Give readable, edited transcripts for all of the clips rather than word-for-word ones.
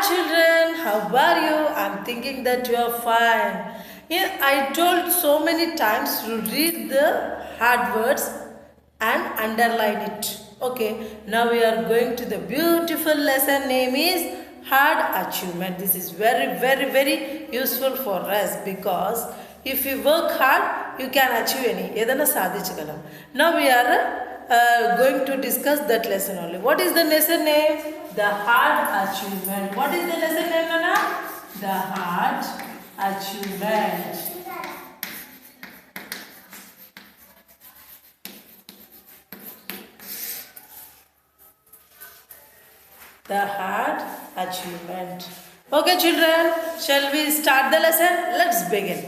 children, how are you? I'm thinking that you are fine. Yeah, I told so many times to read the hard words and underline it. Okay, now we are going to the beautiful lesson name is hard achievement. This is very useful for us because if you work hard, you can achieve any. ఏదైనా సాధించగలం. Now we are going to discuss that lesson only. What is the lesson name? The hard achievement. What is the lesson name, Nana? The hard achievement. The hard achievement. Okay, children, shall we start the lesson? Let's begin.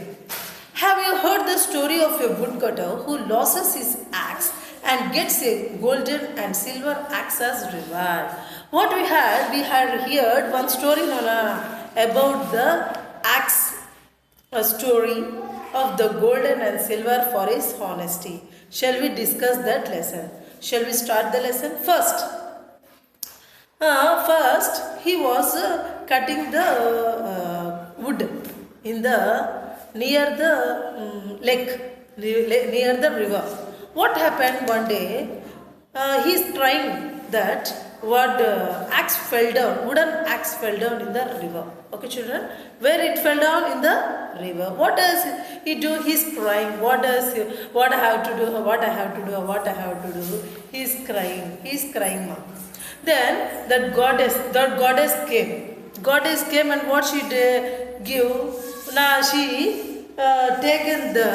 Have you heard the story of a woodcutter who loses his axe and gets a golden and silver axe as reward? What we had heard one story, Nana, about the axe, a story of the golden and silver for his honesty. Shall we discuss that lesson? Shall we start the lesson? First, he was cutting the wood in the near the lake, near the river. What happened one day? He is trying that axe fell down, wooden axe fell down in the river. Okay, children, where it fell down in the river. What does he do? He is crying. What I have to do? What I have to do? What I have to do? He is crying. He is crying, mom. Then that goddess came and what she did give? Now she taken the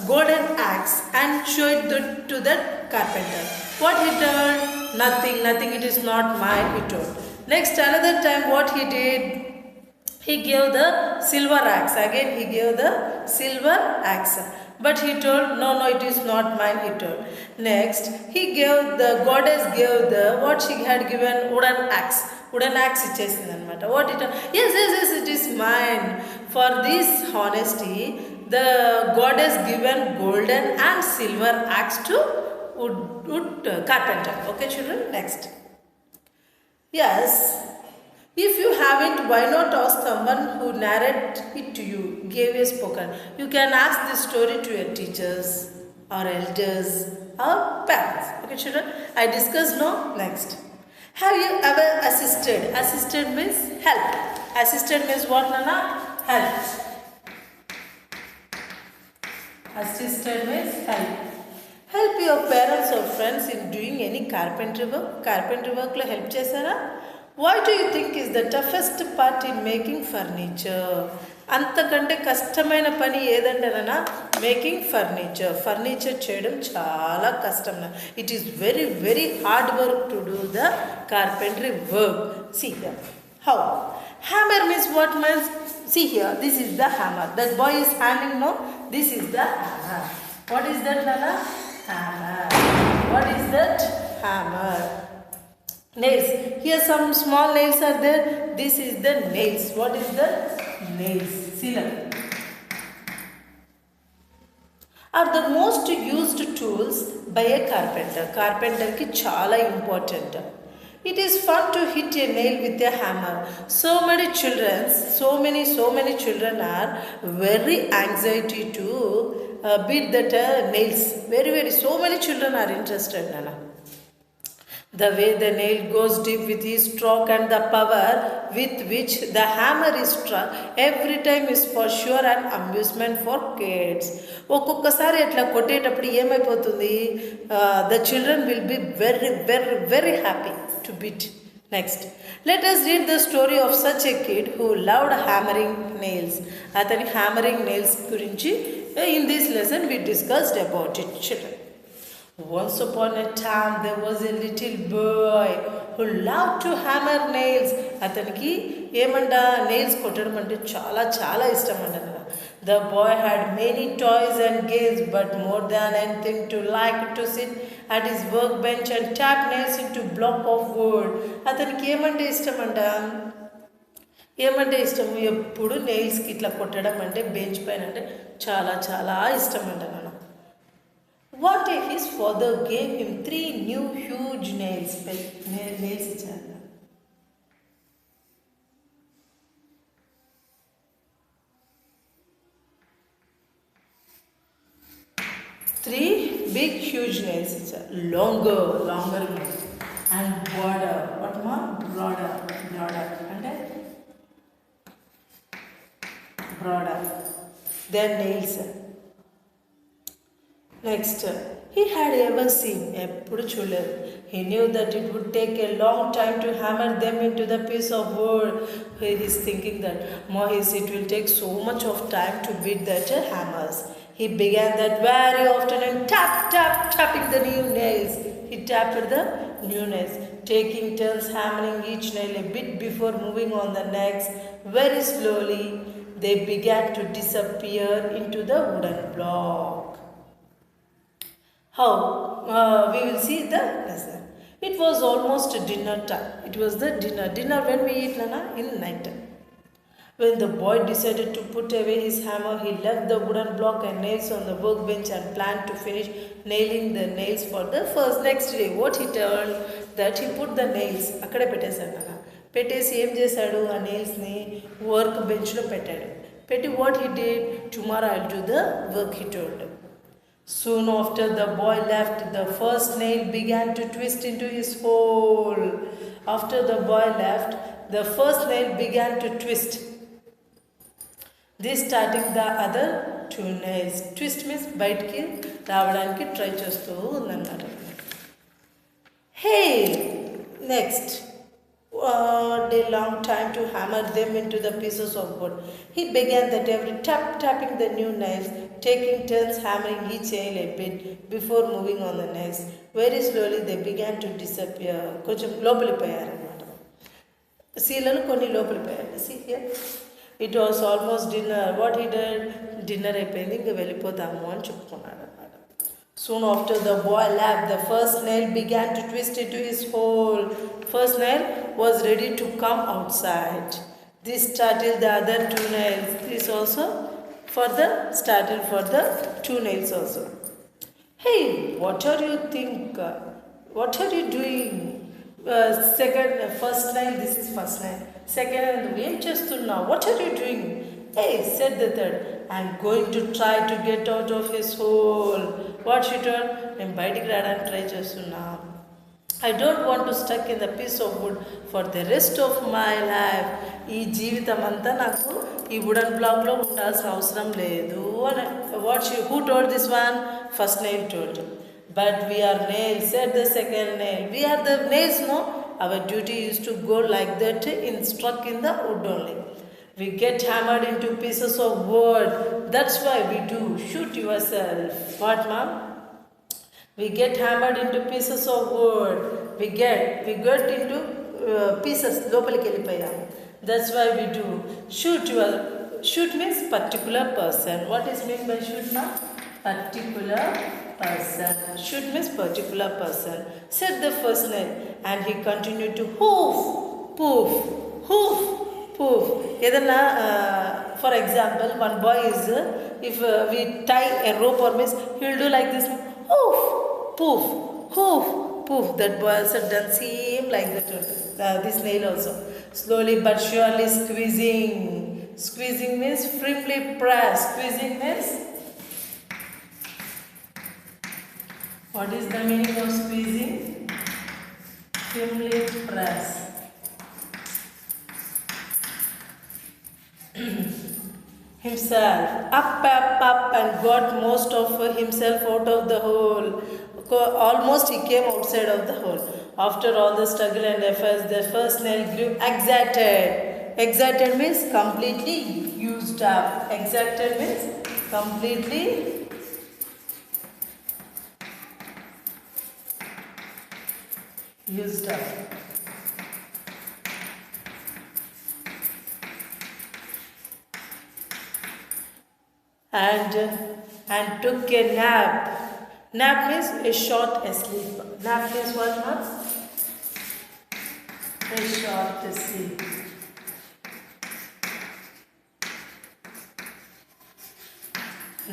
golden axe and showed it to that carpenter. What he told? Nothing, it is not mine, he told. Next, another time what he did? He gave the silver axe. Again he gave the silver axe. But he told, no, it is not mine, he told. Next, the goddess gave what she had given, wooden axe. Wooden axe ichesindannamata. What it told? Yes, it is mine. For this honesty, the goddess given golden and silver axe to wood carpenter. Okay, children, next. Yes. If you haven't, why not ask someone who narrated it to you, gave a spoken. You can ask this story to your teachers or elders or parents. Okay, children? I discussed now. Next. Have you ever assisted? Assisted means help. Assisted means what, Nana? Help. Assisted means help. Help your parents or friends in doing any carpentry work. Carpentry work lo help chesara. Why do you think is the toughest part in making furniture? అంతకంటే కష్టమైన పని ఏదంటేనా making furniture చేయడం చాలా కష్టం. It is very hard work to do the carpentry work. See here. How? Hammer means what means? See here, this is the hammer. That boy is handling now. This is the hammer. What is that, Nana? Hammer. What is that? Hammer. Nails. Here some small nails are there. This is the nails. What is the nails? Sealer. Are the most used tools by a carpenter. Carpenter ki chala important. It is fun to hit a nail with a hammer. So many children are very anxiety to beat that nails. Very. So many children are interested, Nana. The way the nail goes deep with his stroke and the power with which the hammer is struck every time is for sure an amusement for kids. ఒక్కొక్కసారి అట్లా కొట్టేటప్పుడు ఏమైపోతుంది? The children will be very happy to beat. Next, let us read the story of such a kid who loved hammering nails. అతని hammering nails గురించి in this lesson we discussed about it, children. Once upon a time there was a little boy who loved to hammer nails. అతనికి ఏమంటా nails కొట్టడం అంటే చాలా ఇష్టం అంట. The boy had many toys and games, but more than anything to like to sit at his workbench and tap nails into block of wood. అతనికి ఏమంటే ఇష్టం ఎప్పుడు నెయిల్స్కి ఇట్లా కొట్టడం అంటే బెంచ్ పైన అంటే చాలా ఇష్టం అంట. One day his father gave him 3 new huge nails. Nails ఇచ్చారు. Three big huge nails. It's a longer nail. And broader. What more? Broader. And then broader. Their nails. Next, he had ever seen ఎప్పుడు చూడలేదు. He knew that it would take a long time to hammer them into the piece of wood. He is thinking that it will take so much of time to beat that hammers. He began that very often and tapping the new nails. He tapped the new nails, taking turns hammering each nail a bit before moving on the next. Very slowly, they began to disappear into the wooden block. How? We will see the lesson. It was almost dinner time. It was the dinner. Dinner when we eat Lana in night time. When the boy decided to put away his hammer, he left the wooden block and nails on the workbench and planned to finish nailing the nails for the next day. What he told that he put the nails akkade petesadu nana. Petesi em chesadu aa nails ni work bench lo pettadu. Petti what he did? Tomorrow I'll do the work, he told. Soon after the boy left, the first nail began to twist into his hole. After the boy left, the first nail began to twist. This starting the other two nails. Twist means బయటికి రావడానికి try చేస్తూ ఉందన్నమాట. Hey, next. A long time to hammer them into the pieces of wood. He began that every tapping the new nails, taking turns hammering each nail a bit before moving on the next. Very slowly they began to disappear. కొంచెం లోపలిపోయారు అన్నమాట. సీలలు కొన్ని లోపలిపోయారు. See here. It was almost dinner. What he did? Dinner అయిపోయింది, ఇంకా వెళ్ళిపోతాము అని చెప్పుకున్నాడు అన్నమాట. Soon after the boy left, the first nail began to twist into his hole. First nail was ready to come outside. This startled the other two nails. This also startled for the two nails also. Hey, what are you think? What are you doing? First nail, this is first nail. Second nail, em chestunna? What are you doing? Hey, said the third, I'm going to try to get out of his hole. What she told? నేను బయటికి రావడానికి try చేస్తున్నా. I don't want to stuck in the piece of wood for the rest of my life. ఈ జీవితం అంతా నాకు ఈ wooden బ్లాక్లో ఉండాల్సిన అవసరం లేదు అని. Who told this one? First nail told. But we are nails, said the second nail. We are the nails, no? Our duty is to go like that, struck in the wood only. We get hammered into pieces of wood. That's why we do. Shoot yourself. What, ma'am? We get hammered into pieces of wood. We get into pieces. Lopaliki vellipoyam. That's why we do. Shoot means particular person. What is meant by shoot, ma'am? Particular person. Shoot means particular person. Said the first nail, and he continued to hoof, poof, hoof, poof. For example, one boy is, if we tie a rope or means, he will do like this, hoof, poof, hoof, poof. That boy also done same like that. This nail also. Slowly but surely squeezing. Squeezing means firmly press. Squeezing means, what is the meaning of squeezing? Firmly press. Himself up and got most of himself out of the hole. Almost he came outside of the hole. After all the struggle and efforts, the first nail grew excited. Excited means completely used up. Excited means completely used up. And took a nap. Nap means a short asleep. Nap means what, ma'am? A short asleep.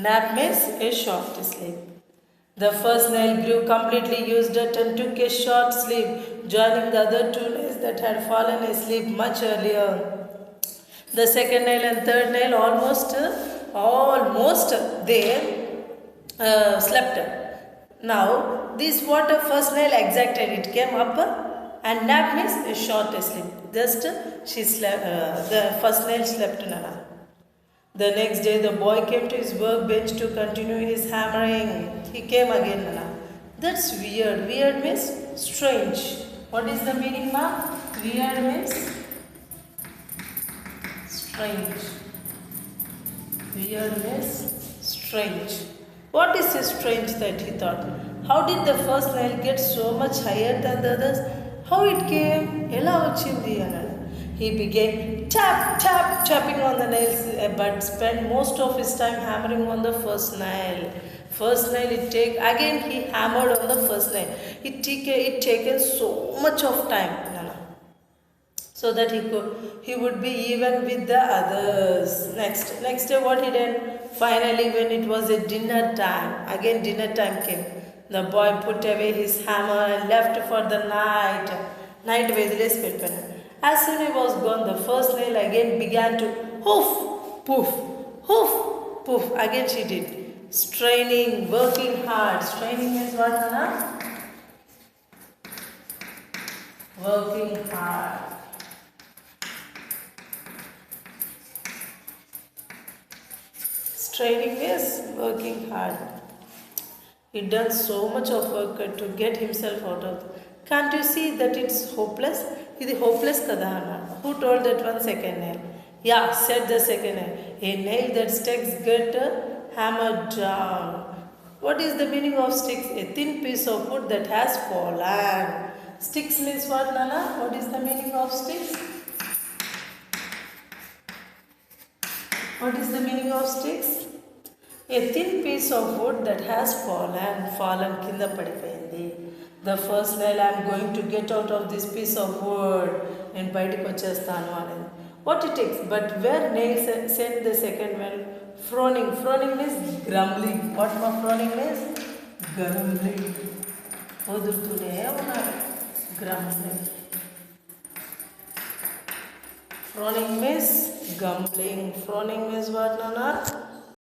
Nap means a short sleep. The first nail grew completely used up and took a short sleep, joining the other two nails that had fallen asleep much earlier. The second nail and third nail almost there, slept. Now this water first nail exacted, it came up, and nap means a short sleep. Just she slept, the first nail slept, Nana. The next day the boy came to his workbench to continue his hammering. He came again, Nana. That's weird. Weird means strange. What is the meaning, ma? Weird means strange. Weird means strange. What is this strange that he thought? How did the first nail get so much higher than the others? How it came? Ela vachindi anadu. He began tapping on the nails, but spent most of his time hammering on the first nail. First nail he hammered on the first nail. It taken so much of time, Nana, so that he would be even with the others. Next day what he did? Finally, when it was a dinner time, again dinner time came. The boy put away his hammer and left for the night. Night village petpana. As soon as he was gone, the first nail again began to hoof, poof, hoof, poof. Again she did. Straining, working hard. Straining means what, Nana? Working hard. Straining is working hard. He done so much of work to get himself out of. Can't you see that it's hopeless? It is hopeless kadana. Who told that one? Second nail. Yeah, said the second nail. A nail that sticks get hammered down. What is the meaning of sticks? A thin piece of wood that has fallen. Sticks means what, Nana? What is the meaning of sticks? What is the meaning of sticks? A thin piece of wood that has fallen kinda padipayindi. The first nail, I am going to get out of this piece of wood and bayatiki vachestanu anandi. What it takes, but where nail sent the second nail? Frowning. Frowning means grumbling. What my frowning means? Grumbling. Odurtune unnadu. Grumbling. Frowning means grumbling. Frowning means what, Nana?